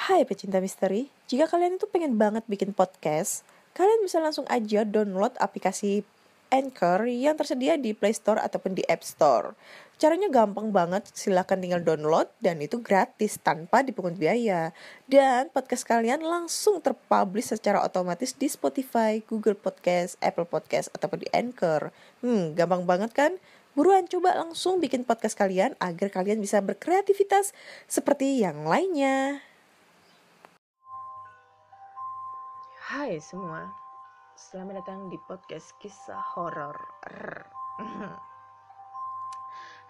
Hai pecinta misteri, jika kalian itu pengen banget bikin podcast, kalian bisa langsung aja download aplikasi Anchor yang tersedia di Play Store ataupun di App Store. Caranya gampang banget, silahkan tinggal download dan itu gratis tanpa dipungut biaya. Dan podcast kalian langsung terpublish secara otomatis di Spotify, Google Podcast, Apple Podcast, ataupun di Anchor. Gampang banget kan? Buruan coba langsung bikin podcast kalian agar kalian bisa berkreativitas seperti yang lainnya. Hai semua, selamat datang di podcast kisah horor.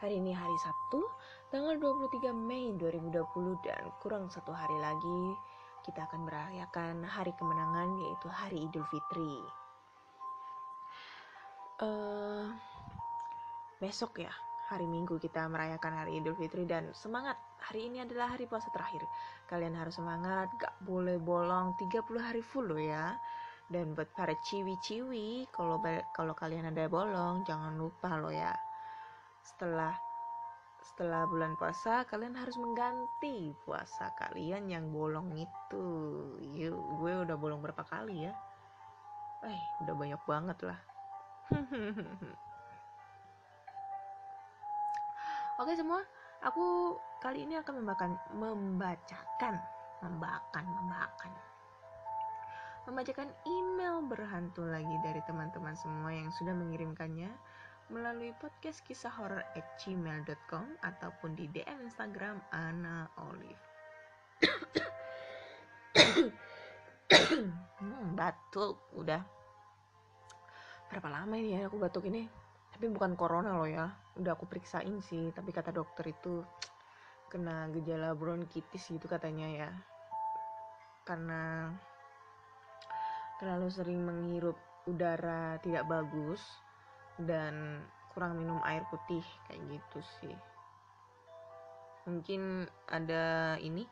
Hari ini hari Sabtu, tanggal 23 Mei 2020 dan kurang satu hari lagi kita akan merayakan hari kemenangan yaitu hari Idul Fitri. Besok ya, hari Minggu kita merayakan hari Idul Fitri dan semangat. Hari ini adalah hari puasa terakhir. Kalian harus semangat, gak boleh bolong 30 hari full loh ya. Dan buat para ciwi-ciwi, kalau kalian ada bolong, jangan lupa loh ya. Setelah bulan puasa, kalian harus mengganti puasa kalian yang bolong itu. Yuk, gue udah bolong berapa kali ya? Udah banyak banget lah. Oke semua, aku kali ini akan membacakan email berhantu lagi dari teman-teman semua yang sudah mengirimkannya melalui podcast kisah horor@gmail.com ataupun di DM Instagram Ana Olive. Batuk udah berapa lama ini ya aku batuk ini, tapi bukan corona loh ya, udah aku periksain sih, tapi kata dokter itu kena gejala bronkitis gitu katanya ya, karena terlalu sering menghirup udara tidak bagus dan kurang minum air putih kayak gitu sih. Mungkin ada ini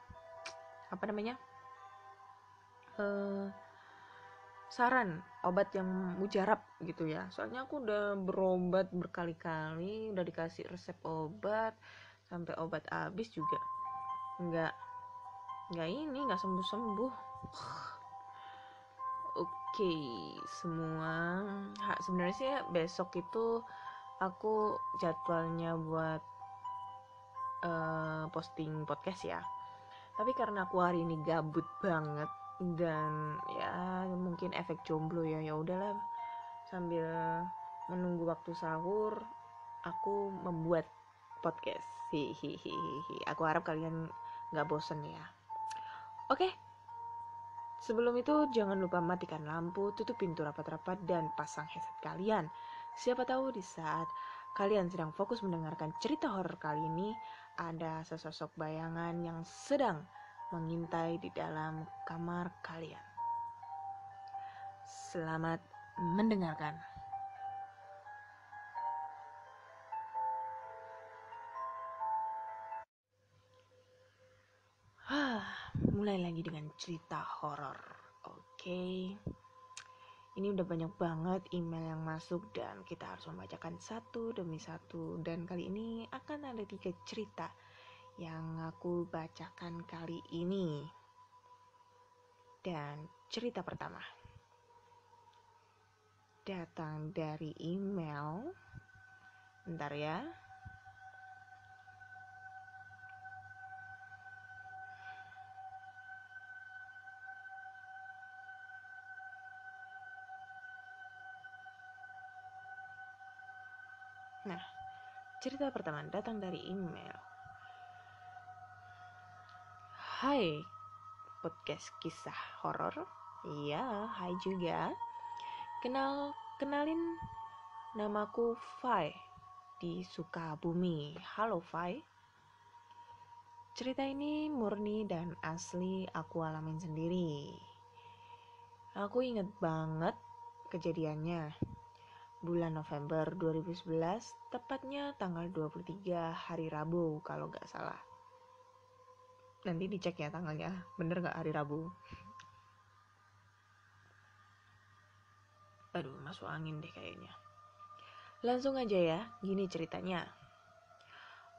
saran obat yang mujarab gitu ya, soalnya aku udah berobat berkali-kali, udah dikasih resep obat sampai obat habis juga nggak sembuh. Oke, semua sebenarnya sih besok itu aku jadwalnya buat posting podcast ya, tapi karena aku hari ini gabut banget dan ya mungkin efek jomblo ya udahlah, sambil menunggu waktu sahur aku membuat podcast. Hihihi, aku harap kalian nggak bosen ya. Oke, sebelum itu jangan lupa matikan lampu, tutup pintu rapat-rapat dan pasang headset kalian. Siapa tahu di saat kalian sedang fokus mendengarkan cerita horor kali ini, ada sesosok bayangan yang sedang mengintai di dalam kamar kalian. Selamat mendengarkan. Mulai lagi dengan cerita horor. Oke. Ini udah banyak banget email yang masuk dan kita harus membacakan satu demi satu. Dan kali ini akan ada 3 cerita yang aku bacakan kali ini. Dan cerita pertama datang dari email. Bentar ya. Nah, cerita pertama datang dari email. Hai, podcast kisah horor. Iya, hai juga. Kenalin, namaku Fai di Sukabumi. Halo Fai. Cerita ini murni dan asli aku alamin sendiri. Aku inget banget kejadiannya. Bulan November 2011, tepatnya tanggal 23 hari Rabu kalau gak salah. Nanti dicek ya tanggalnya, bener gak hari Rabu? Aduh, masuk angin deh kayaknya. Langsung aja ya, gini ceritanya.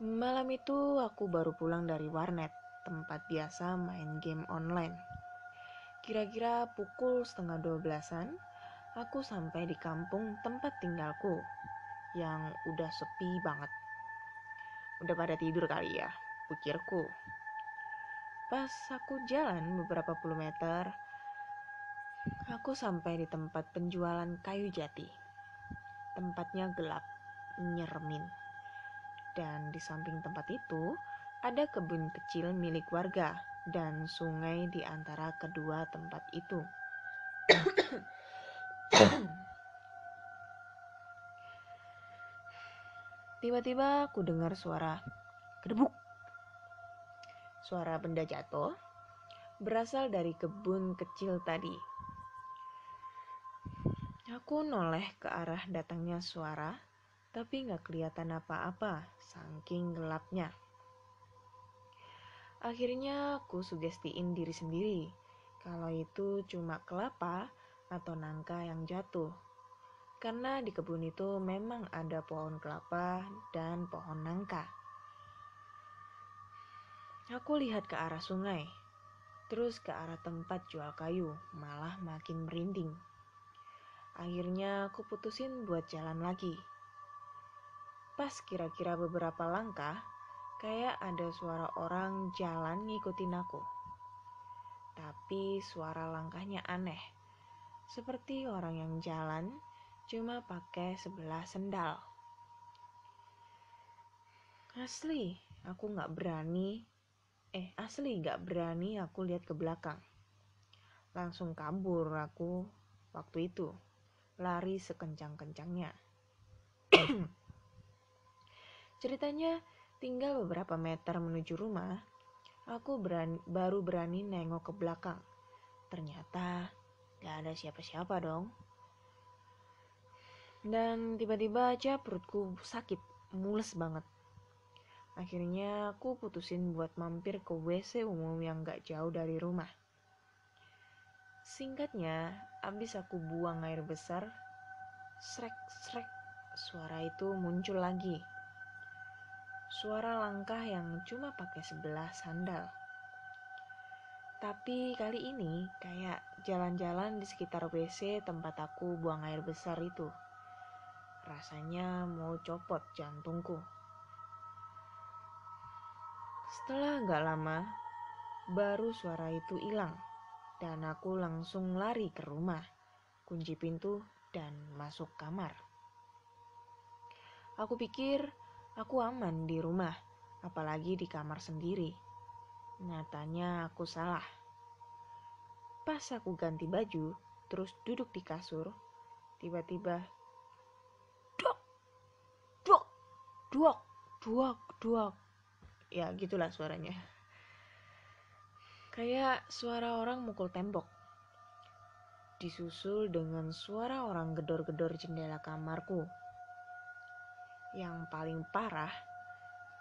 Malam itu aku baru pulang dari warnet. tempat biasa main game online. Kira-kira pukul 11:30-an, aku sampai di kampung tempat tinggalku yang udah sepi banget. Udah pada tidur kali ya, pikirku. Pas aku jalan beberapa puluh meter, aku sampai di tempat penjualan kayu jati. Tempatnya gelap, nyeremin. Dan di samping tempat itu, ada kebun kecil milik warga dan sungai di antara kedua tempat itu. Tiba-tiba aku dengar suara kedebuk. Suara benda jatuh berasal dari kebun kecil tadi. Aku noleh ke arah datangnya suara, tapi gak kelihatan apa-apa, saking gelapnya. Akhirnya aku sugestiin diri sendiri, kalau itu cuma kelapa atau nangka yang jatuh. Karena di kebun itu memang ada pohon kelapa dan pohon nangka. Aku lihat ke arah sungai, terus ke arah tempat jual kayu, malah makin merinding. Akhirnya aku putusin buat jalan lagi. Pas kira-kira beberapa langkah, kayak ada suara orang jalan ngikutin aku. Tapi suara langkahnya aneh, seperti orang yang jalan cuma pakai sebelah sendal. Asli gak berani aku lihat ke belakang. Langsung kabur aku waktu itu, lari sekencang-kencangnya. Ceritanya tinggal beberapa meter menuju rumah, aku baru berani nengok ke belakang. Ternyata gak ada siapa-siapa dong. Dan tiba-tiba aja perutku sakit, mules banget. Akhirnya aku putusin buat mampir ke WC umum yang gak jauh dari rumah. Singkatnya, abis aku buang air besar, srek-srek, suara itu muncul lagi. Suara langkah yang cuma pakai sebelah sandal. Tapi kali ini kayak jalan-jalan di sekitar WC tempat aku buang air besar itu. Rasanya mau copot jantungku. Setelah gak lama, baru suara itu hilang. Dan aku langsung lari ke rumah, kunci pintu, dan masuk kamar. Aku pikir aku aman di rumah, apalagi di kamar sendiri. Nyatanya aku salah. Pas aku ganti baju, terus duduk di kasur, tiba-tiba dok, dok, dok, dok, dok. Ya gitulah suaranya. Kayak suara orang mukul tembok. Disusul dengan suara orang gedor-gedor jendela kamarku. Yang paling parah,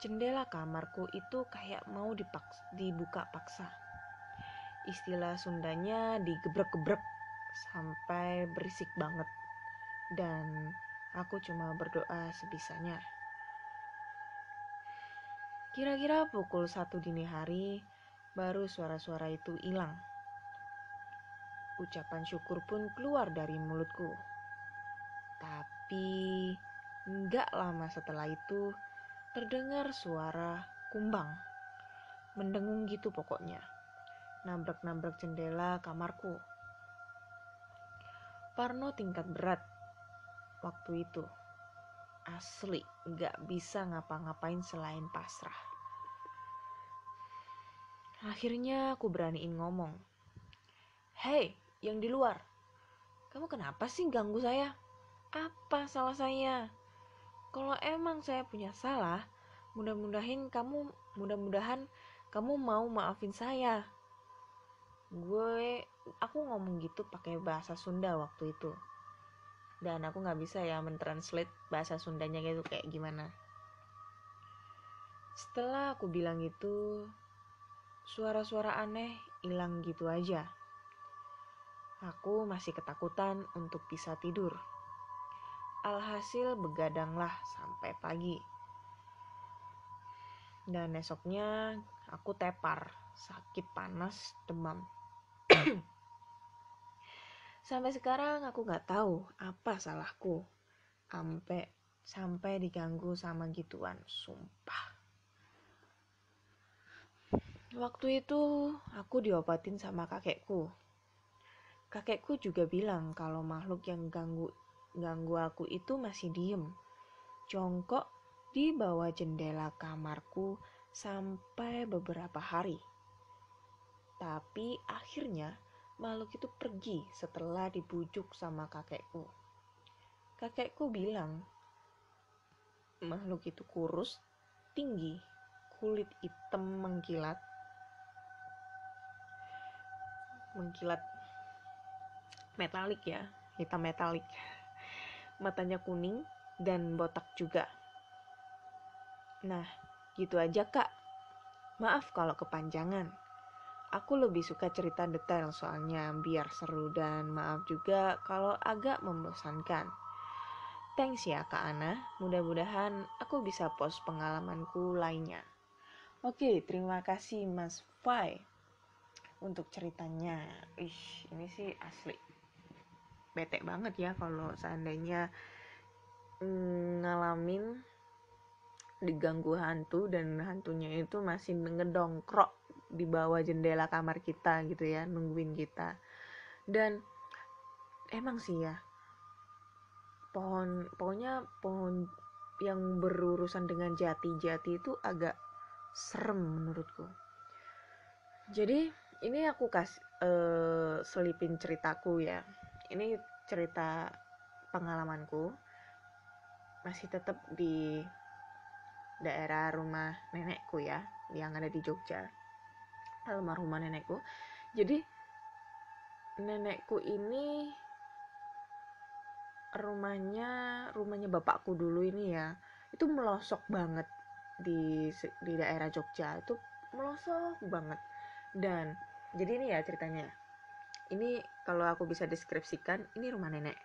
jendela kamarku itu kayak mau dibuka paksa. Istilah Sundanya digebrek-gebrek sampai berisik banget. Dan aku cuma berdoa sebisanya. Kira-kira pukul 1 dini hari, baru suara-suara itu hilang. Ucapan syukur pun keluar dari mulutku. Tapi gak lama setelah itu terdengar suara kumbang. Mendengung gitu pokoknya. Nabrak-nabrak jendela kamarku. Parno tingkat berat waktu itu. Asli gak bisa ngapa-ngapain selain pasrah. Akhirnya aku beraniin ngomong. Hei, yang di luar, kamu kenapa sih ganggu saya? Apa salah saya? Kalau emang saya punya salah, mudah-mudahan kamu mau maafin saya. Aku ngomong gitu pakai bahasa Sunda waktu itu. Dan aku nggak bisa ya mentranslate bahasa Sundanya gitu kayak gimana. Setelah aku bilang itu, suara-suara aneh hilang gitu aja. Aku masih ketakutan untuk bisa tidur. Alhasil begadanglah sampai pagi. Dan esoknya aku tepar, sakit, panas, demam. Sampai sekarang aku nggak tahu apa salahku sampai diganggu sama gituan, sumpah. Waktu itu aku diobatin sama kakekku. Kakekku juga bilang kalau makhluk yang ganggu aku itu masih diem, jongkok di bawah jendela kamarku sampai beberapa hari. Tapi akhirnya makhluk itu pergi setelah dibujuk sama kakekku. Kakekku bilang makhluk itu kurus, tinggi, kulit hitam mengkilat metalik ya, hitam metalik. Matanya kuning dan botak juga. Nah, gitu aja Kak. Maaf kalau kepanjangan. Aku lebih suka cerita detail soalnya biar seru, dan maaf juga kalau agak membosankan. Thanks ya Kak Ana, mudah-mudahan aku bisa post pengalamanku lainnya. Oke, terima kasih Mas Fai untuk ceritanya. Ini sih asli bete banget ya kalau seandainya ngalamin diganggu hantu dan hantunya itu masih ngedongkrok di bawah jendela kamar kita gitu ya, nungguin kita. Dan emang sih ya, pokoknya pohon yang berurusan dengan jati-jati itu agak serem menurutku. Jadi ini aku selipin ceritaku ya. Ini cerita pengalamanku, masih tetap di daerah rumah nenekku ya, yang ada di Jogja, almarhumah nenekku. Jadi nenekku ini rumahnya bapakku dulu ini ya, itu melosok banget di daerah Jogja, itu melosok banget. Dan jadi ini ya ceritanya, ini kalau aku bisa deskripsikan, ini rumah nenek.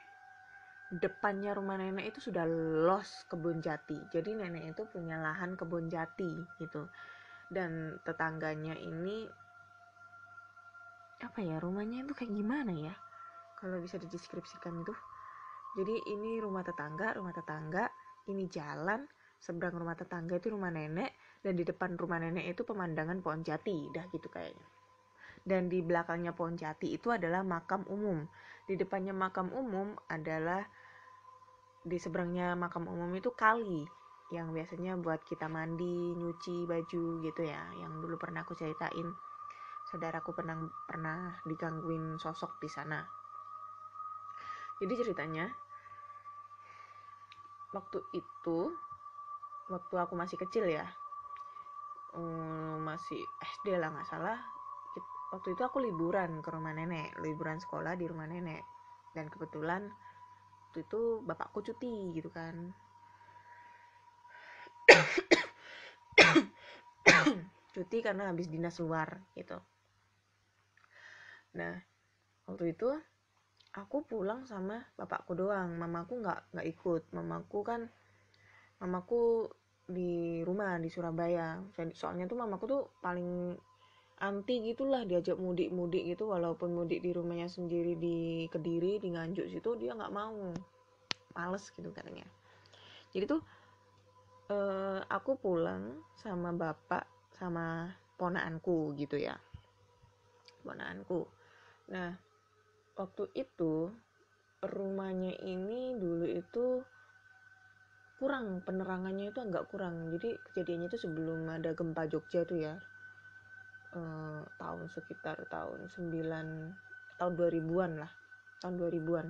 Depannya rumah nenek itu sudah los kebun jati, jadi nenek itu punya lahan kebun jati gitu. Dan tetangganya ini apa ya, rumahnya itu kayak gimana ya kalau bisa dideskripsikan itu. Jadi ini rumah tetangga, ini jalan, seberang rumah tetangga itu rumah nenek, dan di depan rumah nenek itu pemandangan pohon jati, dah gitu kayaknya. Dan di belakangnya pohon jati itu adalah makam umum. Di depannya makam umum adalah, di seberangnya makam umum itu kali yang biasanya buat kita mandi, nyuci baju gitu ya, yang dulu pernah aku ceritain. Saudaraku pernah digangguin sosok di sana. Jadi ceritanya, waktu aku masih kecil ya, masih SD lah nggak salah. Waktu itu aku liburan ke rumah nenek, liburan sekolah di rumah nenek, dan kebetulan waktu itu bapakku cuti gitu kan. Cuti karena habis dinas luar gitu. Nah, waktu itu aku pulang sama bapakku doang, mamaku nggak ikut. Mamaku di rumah di Surabaya. Soalnya tuh mamaku tuh paling anti gitulah diajak mudik gitu, walaupun mudik di rumahnya sendiri di Kediri, di Nganjuk situ, dia nggak mau, males gitu katanya. Jadi tuh aku pulang sama bapak sama ponaanku gitu ya, ponaanku. Nah, waktu itu rumahnya ini dulu itu kurang, penerangannya itu agak kurang. Jadi kejadiannya itu sebelum ada gempa Jogja tuh ya, sekitar tahun 2000-an lah, tahun 2000-an.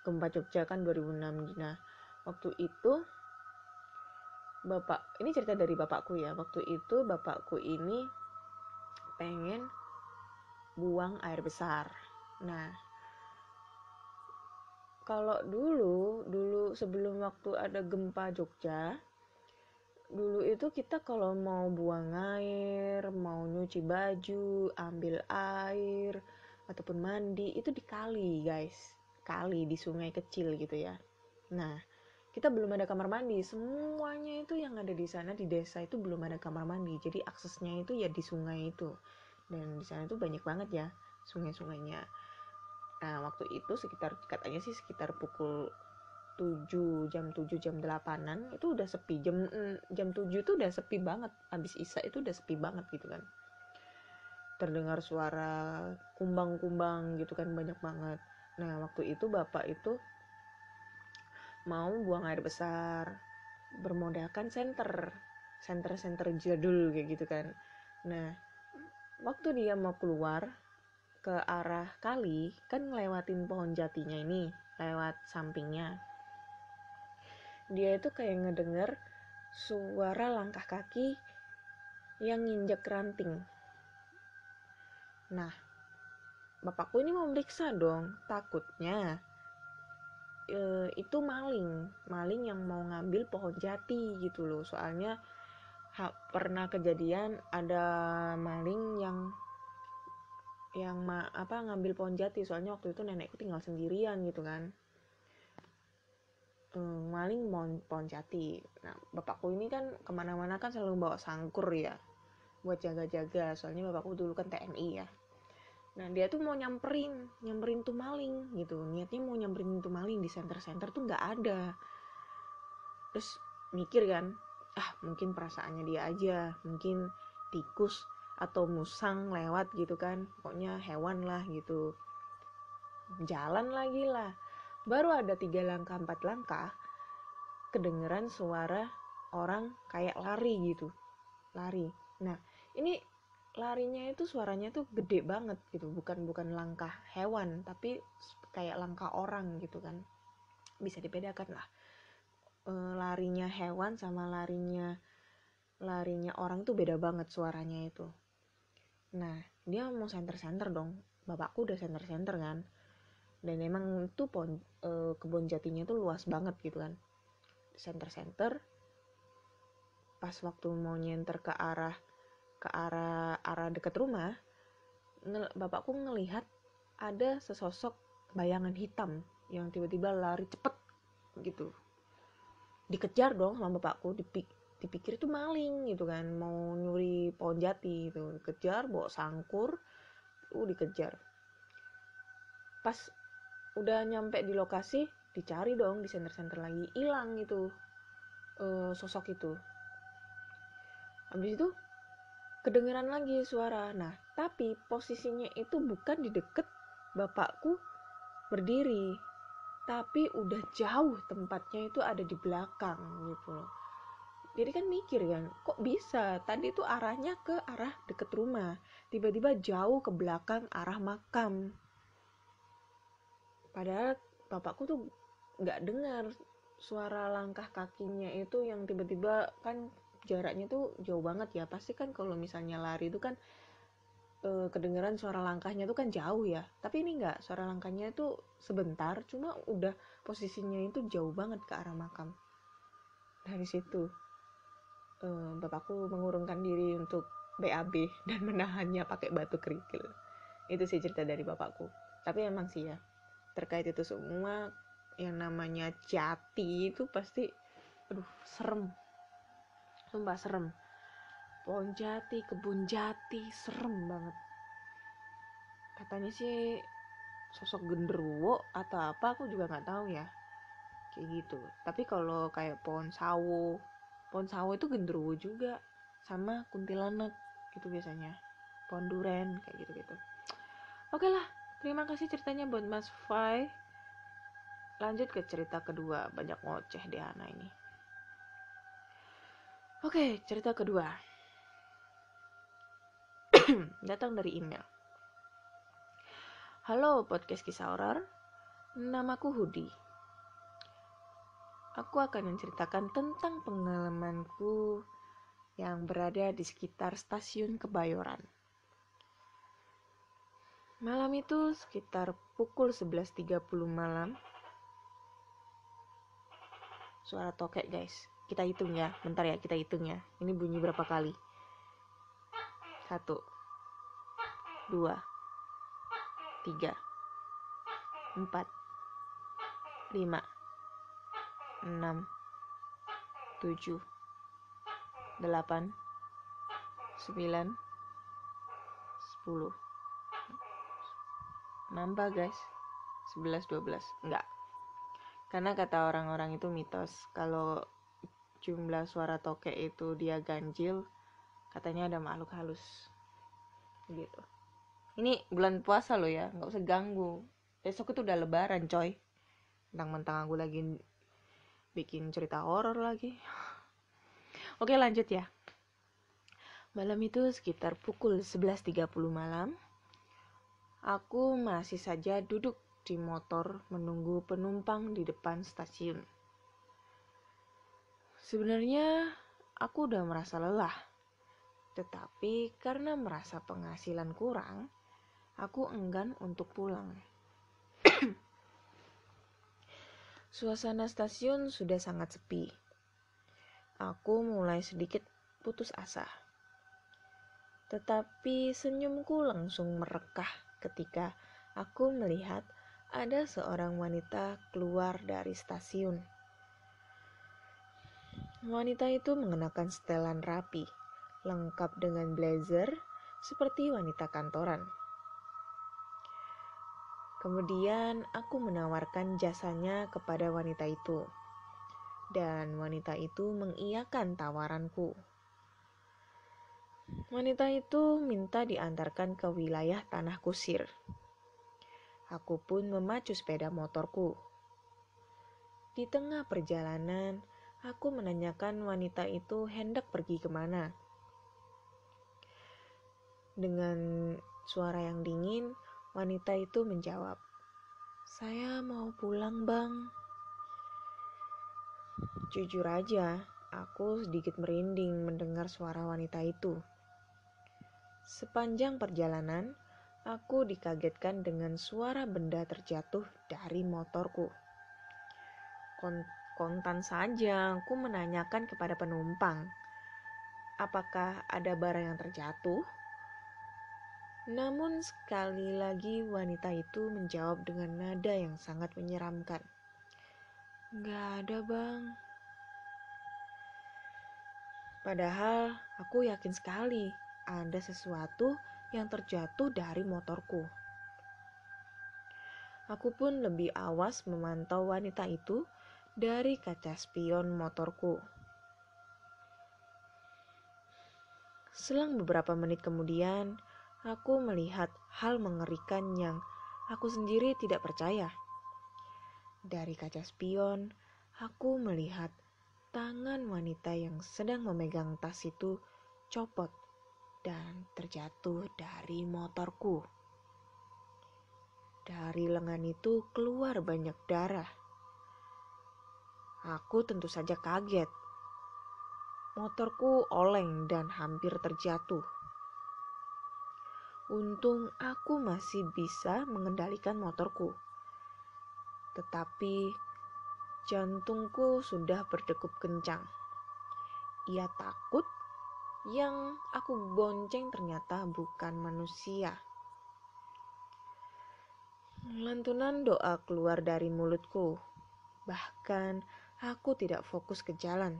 Gempa Jogja kan 2006. Nah, waktu itu ini cerita dari bapakku ya, waktu itu bapakku ini pengen buang air besar. Nah, kalau dulu sebelum waktu ada gempa Jogja, dulu itu kita kalau mau buang air, mau nyuci baju, ambil air, ataupun mandi, itu di kali guys, kali di sungai kecil gitu ya. Nah, kita belum ada kamar mandi. Semuanya itu yang ada di sana di desa itu belum ada kamar mandi. Jadi aksesnya itu ya di sungai itu. Dan di sana itu banyak banget ya sungai-sungainya. Nah, waktu itu katanya sih sekitar pukul 7, jam 8-an itu udah sepi. Jam 7 itu udah sepi banget. Habis Isya itu udah sepi banget gitu kan. Terdengar suara kumbang-kumbang gitu kan banyak banget. Nah, waktu itu bapak itu mau buang air besar, bermodalkan senter jadul kayak gitu kan. Nah, waktu dia mau keluar ke arah kali, kan ngelewatin pohon jatinya ini, lewat sampingnya. Dia itu kayak ngedenger suara langkah kaki yang nginjek ranting. Nah, bapakku ini mau meriksa dong, takutnya itu maling yang mau ngambil pohon jati gitu loh. Soalnya pernah kejadian ada maling yang ngambil pohon jati. Soalnya waktu itu nenekku tinggal sendirian gitu kan. Maling pohon jati. Nah, bapakku ini kan kemana-mana kan selalu bawa sangkur ya buat jaga-jaga. Soalnya bapakku dulu kan TNI ya. Nah, dia tuh mau nyamperin tuh maling gitu. Niatnya mau nyamperin tuh maling di senter tuh nggak ada. Terus mikir kan, mungkin perasaannya dia aja, mungkin tikus atau musang lewat gitu kan, pokoknya hewan lah gitu. Jalan lagi lah. Baru ada 3 langkah 4 langkah, kedengeran suara orang kayak lari gitu. Lari. Nah, ini larinya itu suaranya tuh gede banget gitu, bukan langkah hewan tapi kayak langkah orang gitu kan. Bisa dibedakan lah. Larinya hewan sama larinya orang tuh beda banget suaranya itu. Nah, dia mau senter dong. Bapakku udah senter kan. Dan emang tuh kebun jatinya tuh luas banget gitu kan. Senter. Pas waktu mau nyenter ke arah dekat rumah, bapakku ngelihat ada sesosok bayangan hitam yang tiba-tiba lari cepet gitu. Dikejar dong sama bapakku, dipikir itu maling gitu kan, mau nyuri pohon jati gitu. Dikejar bawa sangkur, dikejar. Pas udah nyampe di lokasi, dicari dong di senter lagi, hilang itu sosok itu. Habis itu kedengeran lagi suara. Nah, tapi posisinya itu bukan di deket bapakku berdiri, tapi udah jauh, tempatnya itu ada di belakang gitu loh. Jadi kan mikir kan, kok bisa tadi itu arahnya ke arah deket rumah, tiba-tiba jauh ke belakang arah makam. Padahal bapakku tuh gak dengar suara langkah kakinya itu yang tiba-tiba, kan jaraknya tuh jauh banget ya. Pasti kan kalau misalnya lari itu kan kedengeran suara langkahnya tuh kan jauh ya. Tapi ini enggak, suara langkahnya itu sebentar, cuma udah posisinya itu jauh banget ke arah makam. Dari situ bapakku mengurungkan diri untuk BAB dan menahannya pakai batu kerikil. Itu sih cerita dari bapakku. Tapi emang sih ya, terkait itu semua yang namanya jati itu pasti serem. Sumpah serem. Pohon jati, kebun jati, serem banget. Katanya sih sosok genderuwo atau apa, aku juga nggak tahu ya, kayak gitu. Tapi kalau kayak pohon sawo itu genderuwo juga, sama kuntilanak gitu biasanya, pohon duren kayak gitu. Oke lah, terima kasih ceritanya buat Mas Fai. Lanjut ke cerita kedua. Banyak ngoceh di Hana ini. Oke, cerita kedua datang dari email. Halo podcast kisah horor, namaku Hudi. Aku akan menceritakan tentang pengalamanku yang berada di sekitar stasiun Kebayoran. Malam itu sekitar pukul 11.30 malam. Suara tokek guys, kita hitung ya, bentar ya, kita hitung ya. Ini bunyi berapa kali? 1, 2, 3, 4, 5, 6, 7, 8, 9, 10. Nambah guys, 11, 12. Enggak. Karena kata orang-orang itu mitos, kalau jumlah suara tokek itu dia ganjil, katanya ada makhluk halus. Gitu. Ini bulan puasa loh ya, nggak usah ganggu. Besok itu udah lebaran coy. Mentang-mentang aku lagi bikin cerita horor lagi. Oke lanjut ya. Malam itu sekitar pukul 11.30 malam, aku masih saja duduk di motor menunggu penumpang di depan stasiun. Sebenarnya aku udah merasa lelah, tetapi karena merasa penghasilan kurang, aku enggan untuk pulang. Suasana stasiun sudah sangat sepi. Aku mulai sedikit putus asa. Tetapi senyumku langsung merekah ketika aku melihat ada seorang wanita keluar dari stasiun. Wanita itu mengenakan setelan rapi, lengkap dengan blazer seperti wanita kantoran. Kemudian aku menawarkan jasanya kepada wanita itu, dan wanita itu mengiyakan tawaranku. Wanita itu minta diantarkan ke wilayah Tanah Kusir. Aku pun memacu sepeda motorku. Di tengah perjalanan, aku menanyakan wanita itu hendak pergi kemana. Dengan suara yang dingin, wanita itu menjawab, "Saya mau pulang, Bang." Jujur aja, aku sedikit merinding mendengar suara wanita itu. Sepanjang perjalanan, aku dikagetkan dengan suara benda terjatuh dari motorku. Kontan saja aku menanyakan kepada penumpang, apakah ada barang yang terjatuh? Namun sekali lagi wanita itu menjawab dengan nada yang sangat menyeramkan. "Nggak ada, Bang." Padahal aku yakin sekali ada sesuatu yang terjatuh dari motorku. Aku pun lebih awas memantau wanita itu dari kaca spion motorku. Selang beberapa menit kemudian, aku melihat hal mengerikan yang aku sendiri tidak percaya. Dari kaca spion, aku melihat tangan wanita yang sedang memegang tas itu copot dan terjatuh dari motorku. Dari lengan itu keluar banyak darah. Aku tentu saja kaget. Motorku oleng dan hampir terjatuh. Untung aku masih bisa mengendalikan motorku. Tetapi jantungku sudah berdegup kencang. Ia takut yang aku bonceng ternyata bukan manusia. Lantunan doa keluar dari mulutku. Bahkan aku tidak fokus ke jalan.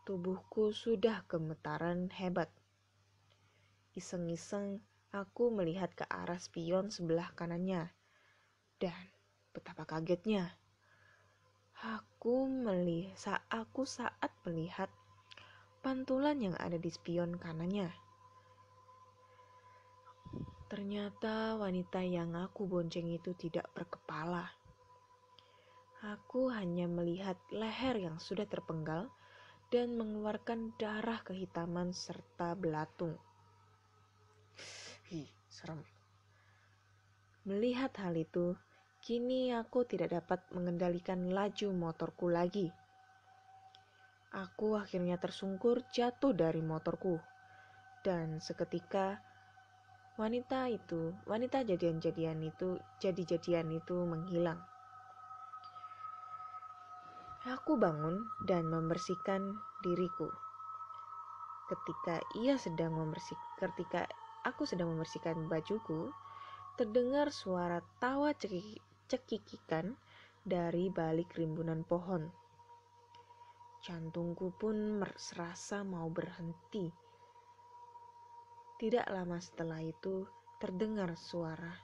Tubuhku sudah gemetaran hebat. Iseng-iseng aku melihat ke arah spion sebelah kanannya. Dan betapa kagetnya. Aku saat melihat pantulan yang ada di spion kanannya. Ternyata wanita yang aku bonceng itu tidak berkepala. Aku hanya melihat leher yang sudah terpenggal dan mengeluarkan darah kehitaman serta belatung. Serem. Melihat hal itu, kini aku tidak dapat mengendalikan laju motorku lagi. Aku akhirnya tersungkur jatuh dari motorku. Dan seketika wanita jadi-jadian itu menghilang. Aku bangun dan membersihkan diriku. Ketika aku sedang membersihkan bajuku, terdengar suara tawa cekikikan dari balik rimbunan pohon. Jantungku pun serasa mau berhenti. Tidak lama setelah itu terdengar suara,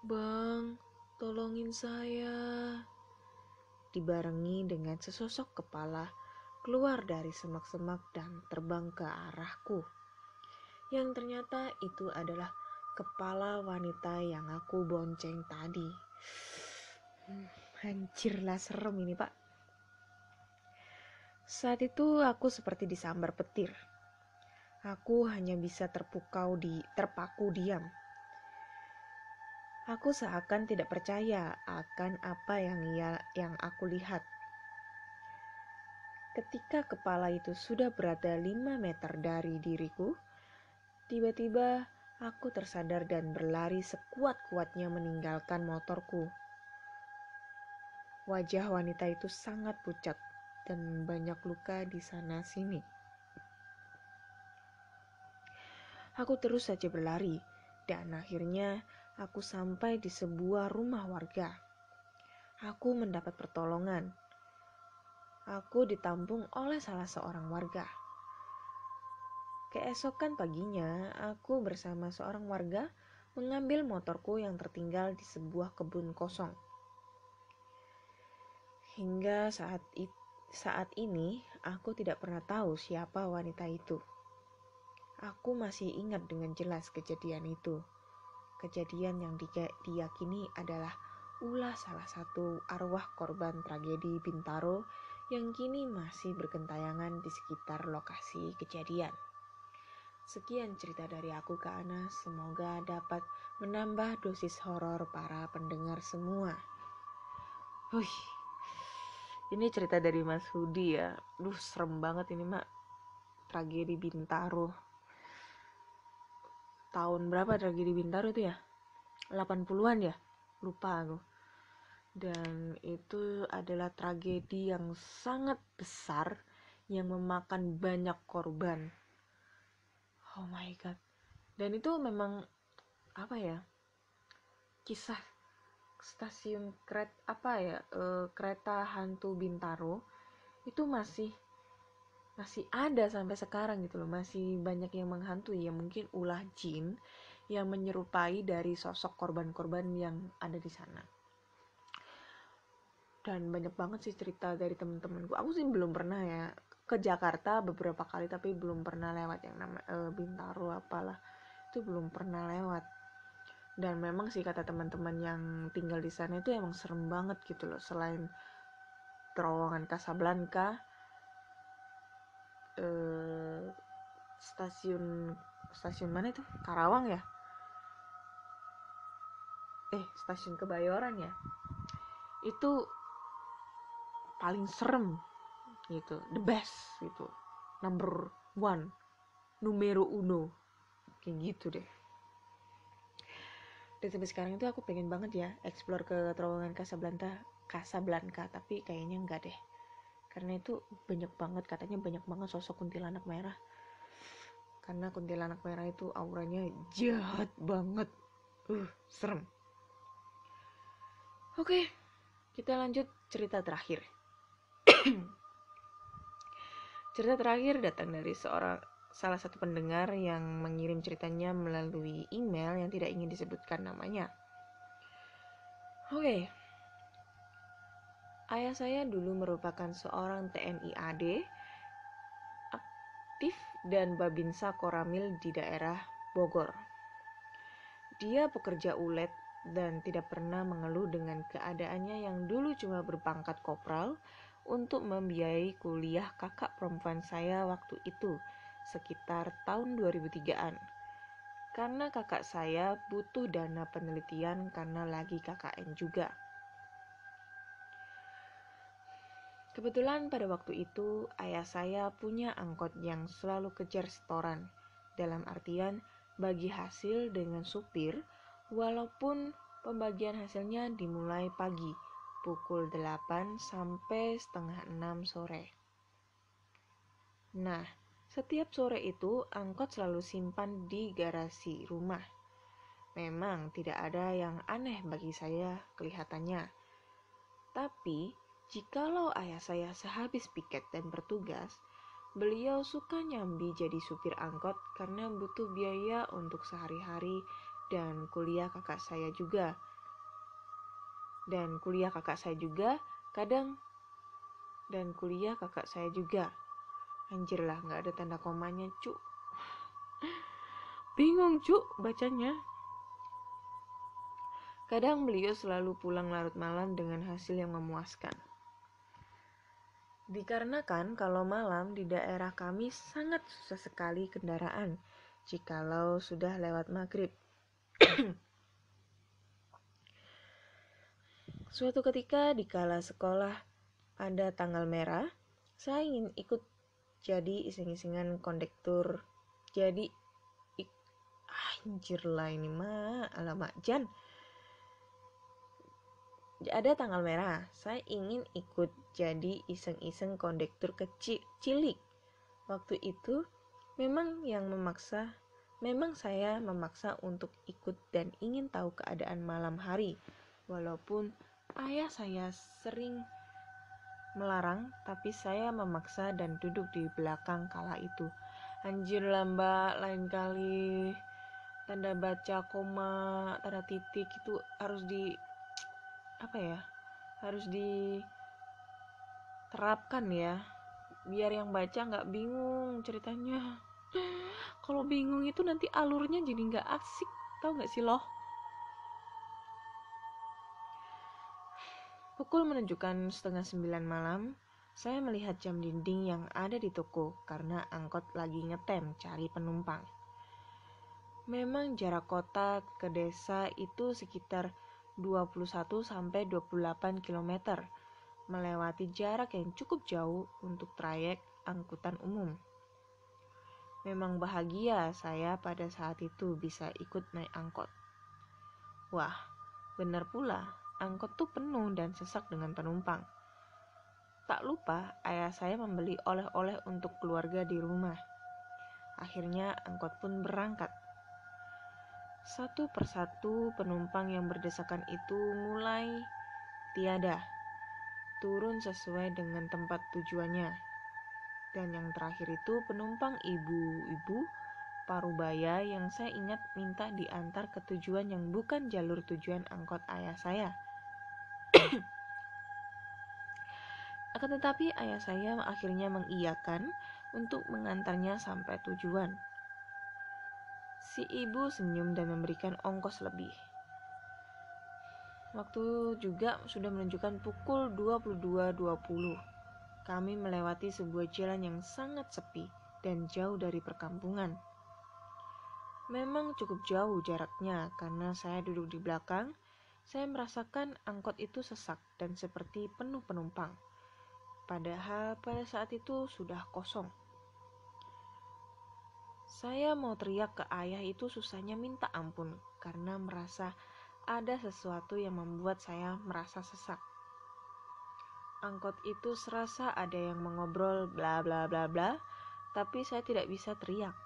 "Bang, tolongin saya." Dibarengi dengan sesosok kepala keluar dari semak-semak dan terbang ke arahku. Yang ternyata itu adalah kepala wanita yang aku bonceng tadi. Hancur lah, serem ini Pak. Saat itu aku seperti disambar petir. Aku hanya bisa terpaku diam. Aku seakan tidak percaya akan apa yang aku lihat. Ketika kepala itu sudah berada 5 meter dari diriku, tiba-tiba aku tersadar dan berlari sekuat-kuatnya meninggalkan motorku. Wajah wanita itu sangat pucat dan banyak luka di sana-sini. Aku terus saja berlari dan akhirnya aku sampai di sebuah rumah warga. Aku mendapat pertolongan. Aku ditampung oleh salah seorang warga. Keesokan paginya, aku bersama seorang warga mengambil motorku yang tertinggal di sebuah kebun kosong. Hingga saat ini, aku tidak pernah tahu siapa wanita itu. Aku masih ingat dengan jelas kejadian itu. Kejadian yang diyakini adalah ulah salah satu arwah korban tragedi Bintaro yang kini masih bergentayangan di sekitar lokasi kejadian. Sekian cerita dari aku ke Ana, semoga dapat menambah dosis horor para pendengar semua. Ini cerita dari Mas Hudi ya. Serem banget ini Mak. Tragedi Bintaro. Tahun berapa tragedi Bintaro itu ya? 80-an ya? Lupa aku. Dan itu adalah tragedi yang sangat besar yang memakan banyak korban. Oh my god. Dan itu memang apa ya? Kisah stasiun kereta hantu Bintaro itu masih ada sampai sekarang gitu loh. Masih banyak yang menghantui, ya mungkin ulah jin yang menyerupai dari sosok korban-korban yang ada di sana. Dan banyak banget sih cerita dari temen-temenku. Aku sih belum pernah ya ke Jakarta beberapa kali, tapi belum pernah lewat yang namanya Bintaro apalah, itu belum pernah lewat. Dan memang sih kata teman-teman yang tinggal di sana itu emang serem banget gitu loh. Selain terowongan Casablanca, stasiun mana itu? Karawang ya? Stasiun Kebayoran ya? Itu paling serem gitu, the best gitu, number one, numero uno, kayak gitu deh. Dan sampai sekarang itu aku pengen banget ya explore ke terowongan Casablanca, tapi kayaknya enggak deh, karena itu katanya banyak banget sosok kuntilanak merah. Karena kuntilanak merah itu auranya jahat banget, serem. Oke, kita lanjut cerita terakhir. Cerita terakhir datang dari salah satu pendengar yang mengirim ceritanya melalui email yang tidak ingin disebutkan namanya. Oke. Ayah saya dulu merupakan seorang TNI AD, aktif dan Babinsa Koramil di daerah Bogor. Dia pekerja ulet dan tidak pernah mengeluh dengan keadaannya yang dulu cuma berpangkat kopral untuk membiayai kuliah kakak perempuan saya waktu itu, sekitar tahun 2003-an. Karena kakak saya butuh dana penelitian karena lagi KKN juga. Kebetulan pada waktu itu ayah saya punya angkot yang selalu kejar setoran, dalam artian bagi hasil dengan supir, walaupun pembagian hasilnya dimulai pagi, pukul 8 sampai setengah 6 sore. Nah, setiap sore itu angkot selalu simpan di garasi rumah. Memang tidak ada yang aneh bagi saya kelihatannya. Tapi, jikalau ayah saya sehabis piket dan bertugas, beliau suka nyambi jadi supir angkot karena butuh biaya untuk sehari-hari dan kuliah kakak saya juga. Anjir lah, gak ada tanda komanya, cu. Bingung, cu, bacanya. Kadang beliau selalu pulang larut malam dengan hasil yang memuaskan. Dikarenakan kalau malam di daerah kami sangat susah sekali kendaraan jikalau sudah lewat maghrib. Suatu ketika di kala sekolah ada tanggal merah, saya ingin ikut jadi iseng-isengan kondektur. Anjir lah ini mah, alamak Jan. Ada tanggal merah, saya ingin ikut jadi iseng-iseng kondektur cilik. Waktu itu memang saya memaksa untuk ikut dan ingin tahu keadaan malam hari. Walaupun ayah saya sering melarang, tapi saya memaksa dan duduk di belakang kala itu. Anjir lah mbak, lain kali tanda baca, koma, tanda titik itu harus diterapkan ya, biar yang baca nggak bingung ceritanya. Kalau bingung itu nanti alurnya jadi nggak asik, tau nggak sih loh? Pukul menunjukkan 8:30 malam, saya melihat jam dinding yang ada di toko karena angkot lagi ngetem cari penumpang. Memang jarak kota ke desa itu sekitar 21-28 km, melewati jarak yang cukup jauh untuk trayek angkutan umum. Memang bahagia saya pada saat itu bisa ikut naik angkot. Wah, benar pula, angkot tuh penuh dan sesak dengan penumpang. Tak lupa, ayah saya membeli oleh-oleh untuk keluarga di rumah. Akhirnya angkot pun berangkat. Satu persatu penumpang yang berdesakan itu mulai tiada, turun sesuai dengan tempat tujuannya. Dan yang terakhir itu penumpang ibu-ibu parubaya yang saya ingat minta diantar ke tujuan yang bukan jalur tujuan angkot ayah saya. Akan tetapi ayah saya akhirnya mengiyakan untuk mengantarnya sampai tujuan. Si ibu senyum dan memberikan ongkos lebih. Waktu juga sudah menunjukkan pukul 22.20. Kami melewati sebuah jalan yang sangat sepi dan jauh dari perkampungan. Memang cukup jauh jaraknya karena saya duduk di belakang. Saya merasakan angkot itu sesak dan seperti penuh penumpang. Padahal pada saat itu sudah kosong. Saya mau teriak ke ayah itu susahnya minta ampun karena merasa ada sesuatu yang membuat saya merasa sesak. Angkot itu serasa ada yang mengobrol bla bla bla bla, tapi saya tidak bisa teriak.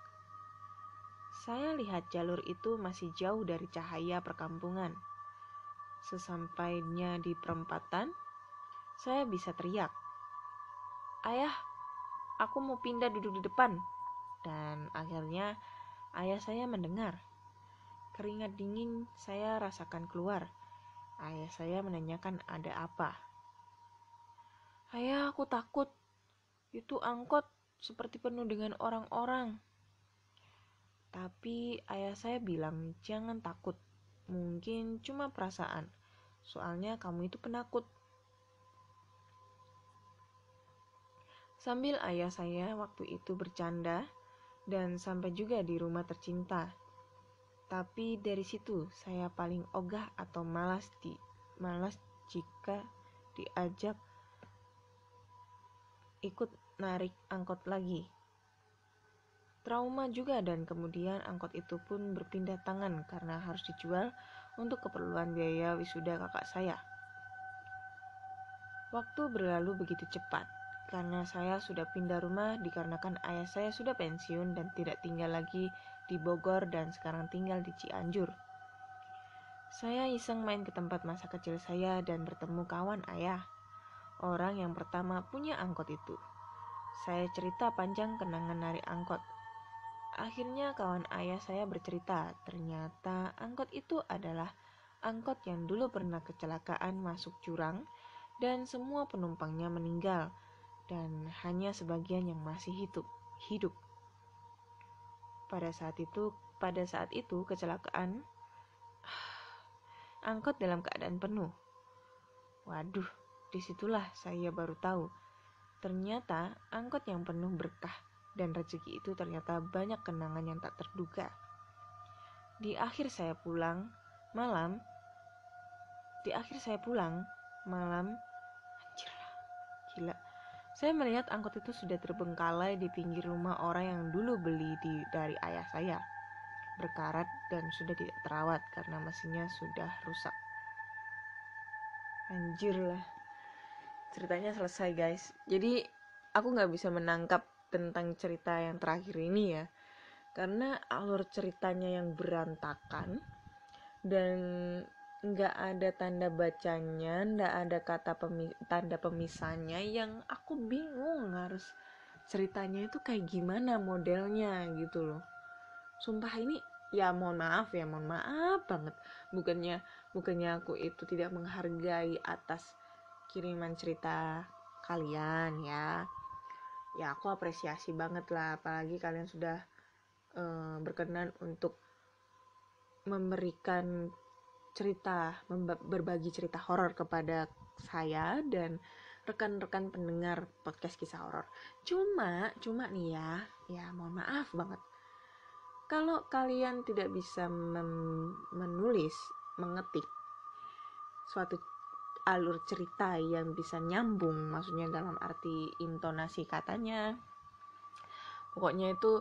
Saya lihat jalur itu masih jauh dari cahaya perkampungan. Sesampainya di perempatan, saya bisa teriak, "Ayah, aku mau pindah duduk di depan." Dan akhirnya ayah saya mendengar. Keringat dingin saya rasakan keluar. Ayah saya menanyakan ada apa. "Ayah, aku takut. Itu angkot seperti penuh dengan orang-orang." Tapi ayah saya bilang jangan takut. Mungkin cuma perasaan. Soalnya kamu itu penakut. Sambil ayah saya waktu itu bercanda dan sampai juga di rumah tercinta. Tapi dari situ saya paling ogah atau malas jika diajak ikut narik angkot lagi. Trauma juga dan kemudian angkot itu pun berpindah tangan karena harus dijual untuk keperluan biaya wisuda kakak saya. Waktu berlalu begitu cepat karena saya sudah pindah rumah dikarenakan ayah saya sudah pensiun dan tidak tinggal lagi di Bogor dan sekarang tinggal di Cianjur. Saya iseng main ke tempat masa kecil saya dan bertemu kawan ayah, orang yang pertama punya angkot itu. Saya cerita panjang kenangan narik angkot. Akhirnya kawan ayah saya bercerita, ternyata angkot itu adalah angkot yang dulu pernah kecelakaan masuk jurang dan semua penumpangnya meninggal dan hanya sebagian yang masih hidup. Pada saat itu kecelakaan, angkot dalam keadaan penuh. Waduh, disitulah saya baru tahu. Ternyata angkot yang penuh berkah dan rezeki itu ternyata banyak kenangan yang tak terduga. Di akhir saya pulang malam, anjir lah, gila. Saya melihat angkot itu sudah terbengkalai di pinggir rumah orang yang dulu beli dari ayah saya. Berkarat dan sudah tidak terawat karena mesinnya sudah rusak. Anjir lah. Ceritanya selesai guys. Jadi aku gak bisa menangkap tentang cerita yang terakhir ini ya. Karena alur ceritanya yang berantakan dan gak ada tanda bacanya, gak ada tanda pemisahnya, yang aku bingung harus ceritanya itu kayak gimana modelnya gitu loh. Sumpah ini ya mohon maaf banget. Bukannya aku itu tidak menghargai atas kiriman cerita kalian ya. Ya aku apresiasi banget lah, apalagi kalian sudah berkenan untuk memberikan berbagi cerita horor kepada saya dan rekan-rekan pendengar podcast kisah horor. Cuma nih ya mohon maaf banget. Kalau kalian tidak bisa mengetik suatu alur cerita yang bisa nyambung, maksudnya dalam arti intonasi katanya, pokoknya itu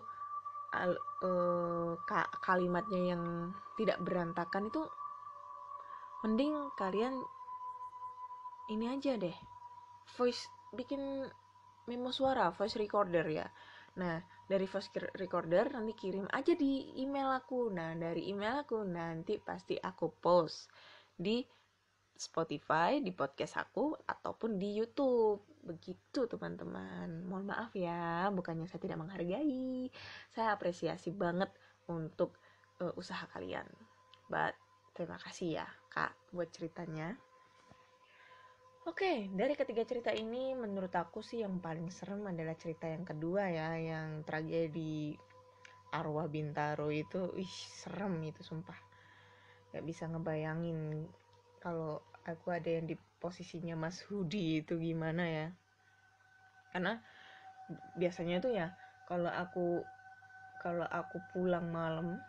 kalimatnya yang tidak berantakan, itu mending kalian ini aja deh, bikin memo suara, voice recorder ya. Nah, dari voice recorder nanti kirim aja di email aku. Nah, dari email aku nanti pasti aku post di Spotify, di podcast aku, ataupun di YouTube. Begitu teman-teman. Mohon maaf ya, bukannya saya tidak menghargai. Saya apresiasi banget untuk usaha kalian. But terima kasih ya Kak buat ceritanya. Oke, dari ketiga cerita ini menurut aku sih yang paling serem adalah cerita yang kedua ya, yang tragedi arwah Bintaro itu. Serem itu sumpah. Gak bisa ngebayangin kalau aku ada yang di posisinya Mas Hudi itu gimana ya. Karena biasanya tuh ya kalau aku pulang malam,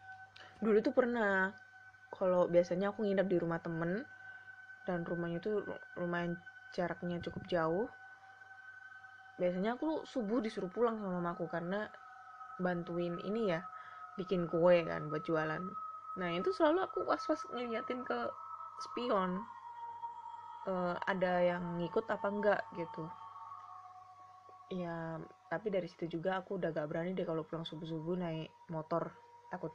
dulu tuh pernah, kalau biasanya aku nginep di rumah temen dan rumahnya tuh lumayan jaraknya cukup jauh, biasanya aku subuh disuruh pulang sama mamaku karena bantuin ini ya, bikin kue kan buat jualan. Nah itu selalu aku was-was ngeliatin ke spion, ada yang ngikut apa enggak gitu ya. Tapi dari situ juga aku udah gak berani deh kalau pulang subuh-subuh naik motor, takut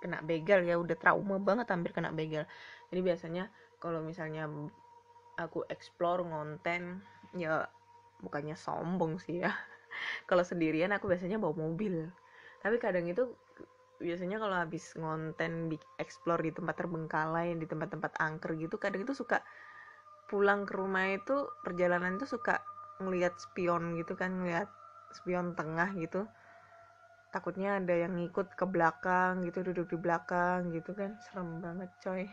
kena begal ya, udah trauma banget hampir kena begal. Jadi biasanya kalau misalnya aku explore ngonten ya, bukannya sombong sih ya, kalau sendirian aku biasanya bawa mobil. Tapi kadang itu biasanya kalau habis ngonten di explore di tempat terbengkalai, di tempat-tempat angker gitu, kadang itu suka pulang ke rumah itu, perjalanan itu suka ngelihat spion gitu kan, ngelihat spion tengah gitu, takutnya ada yang ngikut ke belakang gitu, duduk di belakang gitu kan. Serem banget coy.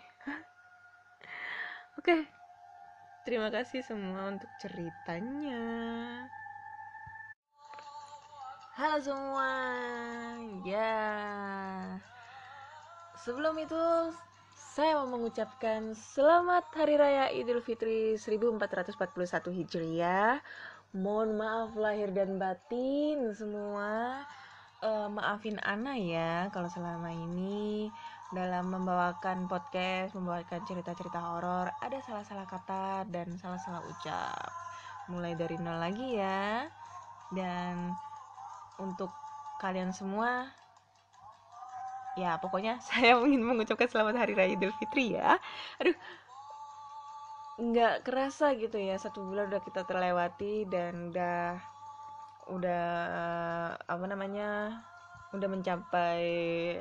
Oke, terima kasih semua untuk ceritanya. Halo semua. Ya, sebelum itu saya mau mengucapkan selamat Hari Raya Idul Fitri 1441 Hijriah. Mohon maaf lahir dan batin semua. Maafin Ana ya kalau selama ini dalam membawakan podcast, membawakan cerita-cerita horor ada salah-salah kata dan salah-salah ucap. Mulai dari nol lagi ya. Dan untuk kalian semua, Ya pokoknya saya ingin mengucapkan selamat hari raya Idul Fitri ya. Aduh, nggak kerasa gitu ya, 1 bulan udah kita terlewati dan udah apa namanya, udah mencapai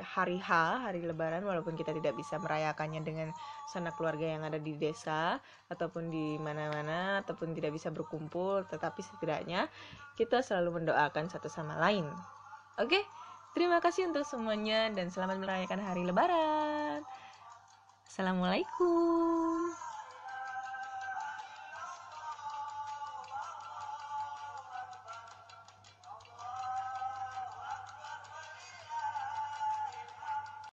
hari H, hari Lebaran, walaupun kita tidak bisa merayakannya dengan sanak keluarga yang ada di desa ataupun di mana-mana ataupun tidak bisa berkumpul, tetapi setidaknya kita selalu mendoakan satu sama lain. Oke, terima kasih untuk semuanya dan selamat merayakan hari Lebaran. Assalamualaikum.